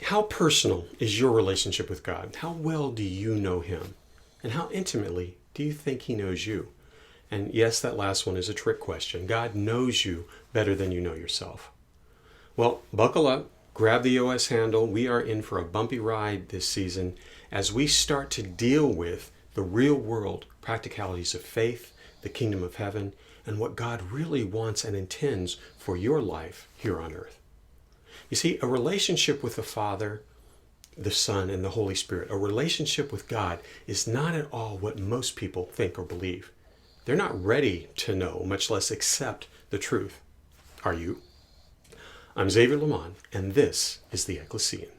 How personal is your relationship with God? How well do you know Him? And how intimately do you think He knows you? And yes, that last one is a trick question. God knows you better than you know yourself. Well, buckle up, grab the OS handle. We are in for a bumpy ride this season as we start to deal with the real world practicalities of faith, the kingdom of heaven, and what God really wants and intends for your life here on earth. You see, a relationship with the Father, the Son, and the Holy Spirit, a relationship with God, is not at all what most people think or believe. They're not ready to know, much less accept the truth. Are you? I'm Xavier Lamont, and this is the Ecclesian.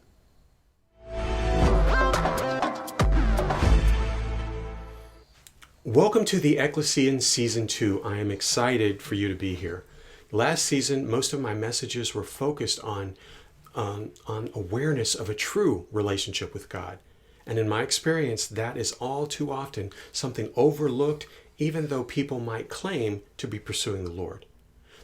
Welcome to the Ecclesian Season 2. I am excited for you to be here. Last season, most of my messages were focused on awareness of a true relationship with God. And in my experience, that is all too often something overlooked, even though people might claim to be pursuing the Lord.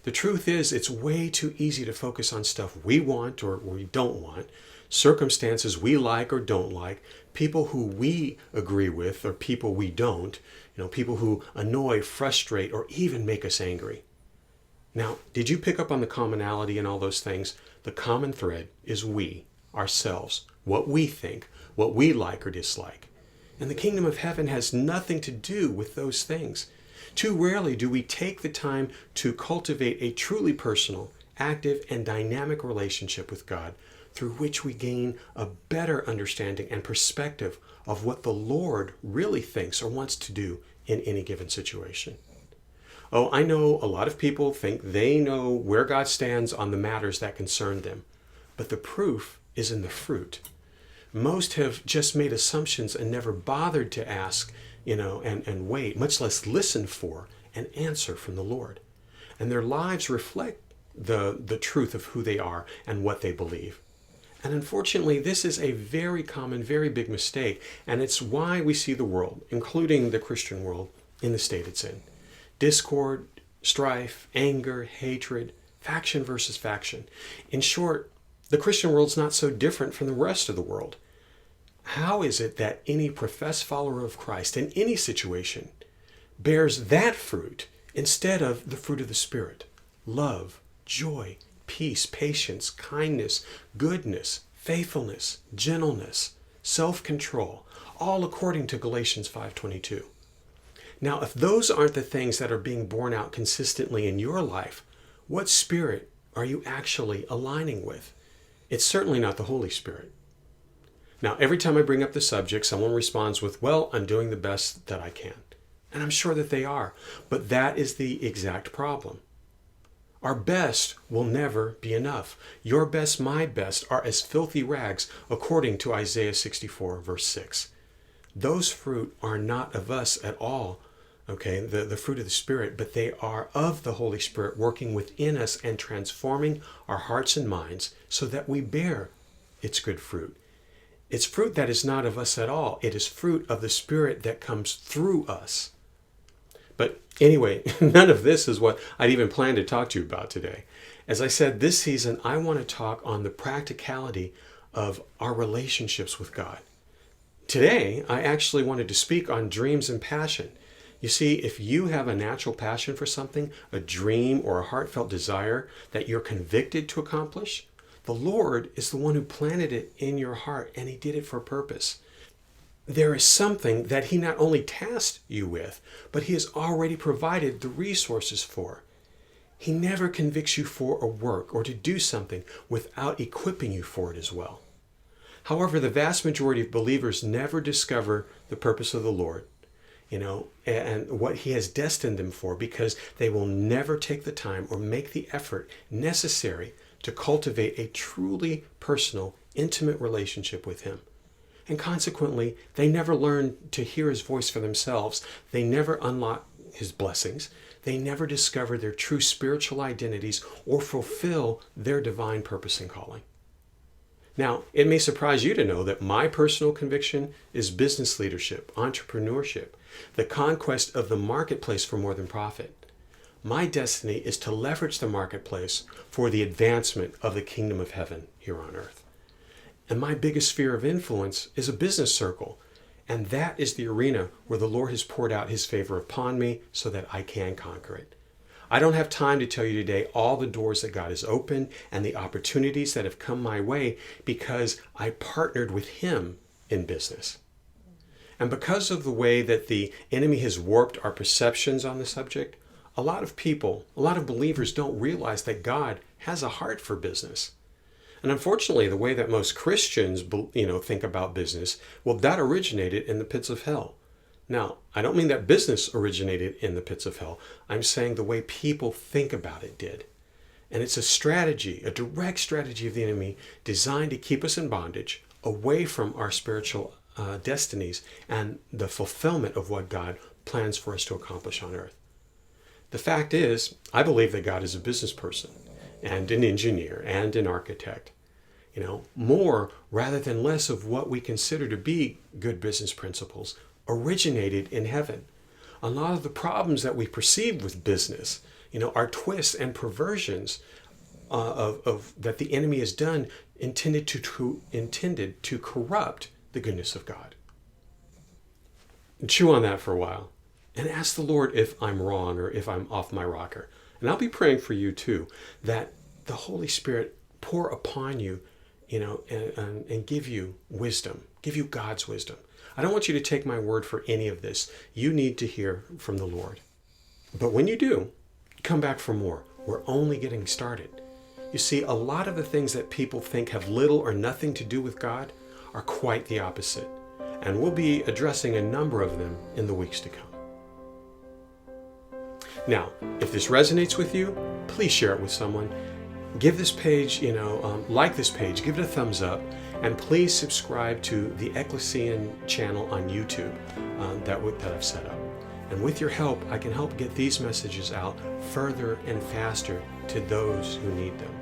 The truth is, it's way too easy to focus on stuff we want or we don't want, circumstances we like or don't like, people who we agree with or people we don't, people who annoy, frustrate, or even make us angry. Now, did you pick up on the commonality in all those things? The common thread is we, ourselves, what we think, what we like or dislike. And the kingdom of heaven has nothing to do with those things. Too rarely do we take the time to cultivate a truly personal, active, and dynamic relationship with God through which we gain a better understanding and perspective of what the Lord really thinks or wants to do in any given situation. Oh, I know a lot of people think they know where God stands on the matters that concern them, but the proof is in the fruit. Most have just made assumptions and never bothered to ask, and wait, much less listen for an answer from the Lord. And their lives reflect the truth of who they are and what they believe. And unfortunately, this is a very common, very big mistake, and it's why we see the world, including the Christian world, in the state it's in. Discord, strife, anger, hatred, faction versus faction. In short, the Christian world's not so different from the rest of the world. How is it that any professed follower of Christ in any situation bears that fruit instead of the fruit of the Spirit? Love, joy, peace, patience, kindness, goodness, faithfulness, gentleness, self-control, all according to Galatians 5:22. Now, if those aren't the things that are being borne out consistently in your life, what spirit are you actually aligning with? It's certainly not the Holy Spirit. Now, every time I bring up the subject, someone responds with, well, I'm doing the best that I can. And I'm sure that they are. But that is the exact problem. Our best will never be enough. Your best, my best, are as filthy rags, according to Isaiah 64, verse 6. Those fruit are not of us at all, okay, the fruit of the Spirit, but they are of the Holy Spirit working within us and transforming our hearts and minds so that we bear its good fruit. It's fruit that is not of us at all. It is fruit of the Spirit that comes through us. But anyway, none of this is what I'd even planned to talk to you about today. As I said, this season, I want to talk on the practicality of our relationships with God. Today, I actually wanted to speak on dreams and passion. You see, if you have a natural passion for something, a dream or a heartfelt desire that you're convicted to accomplish, the Lord is the one who planted it in your heart, and He did it for a purpose. There is something that He not only tasked you with, but He has already provided the resources for. He never convicts you for a work or to do something without equipping you for it as well. However, the vast majority of believers never discover the purpose of the Lord, and what He has destined them for, because they will never take the time or make the effort necessary to cultivate a truly personal, intimate relationship with Him. And consequently, they never learn to hear His voice for themselves. They never unlock His blessings. They never discover their true spiritual identities or fulfill their divine purpose and calling. Now, it may surprise you to know that my personal conviction is business leadership, entrepreneurship, the conquest of the marketplace for more than profit. My destiny is to leverage the marketplace for the advancement of the kingdom of heaven here on earth. And my biggest sphere of influence is a business circle. And that is the arena where the Lord has poured out his favor upon me so that I can conquer it. I don't have time to tell you today all the doors that God has opened and the opportunities that have come my way because I partnered with him in business. And because of the way that the enemy has warped our perceptions on the subject, a lot of people, a lot of believers don't realize that God has a heart for business. And unfortunately, the way that most Christians, think about business, well, that originated in the pits of hell. Now, I don't mean that business originated in the pits of hell. I'm saying the way people think about it did. And it's a strategy, a direct strategy of the enemy designed to keep us in bondage, away from our spiritual destinies and the fulfillment of what God plans for us to accomplish on earth. The fact is, I believe that God is a business person and an engineer and an architect. More rather than less of what we consider to be good business principles originated in heaven. A lot of the problems that we perceive with business, are twists and perversions of that the enemy has done intended to corrupt the goodness of God. Chew on that for a while and ask the Lord if I'm wrong or if I'm off my rocker. And I'll be praying for you too, that the Holy Spirit pour upon you, and give you wisdom, give you God's wisdom. I don't want you to take my word for any of this. You need to hear from the Lord. But when you do, come back for more. We're only getting started. You see, a lot of the things that people think have little or nothing to do with God are quite the opposite. And we'll be addressing a number of them in the weeks to come. Now, if this resonates with you, please share it with someone. Give this page, like this page, give it a thumbs up, and please subscribe to the Ecclesian channel on YouTube that I've set up. And with your help, I can help get these messages out further and faster to those who need them.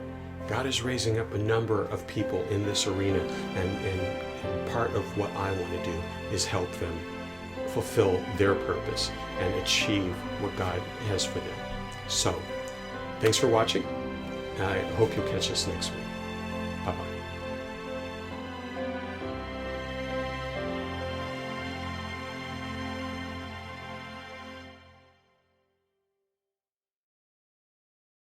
God is raising up a number of people in this arena, and part of what I want to do is help them fulfill their purpose and achieve what God has for them. So, thanks for watching. I hope you'll catch us next week.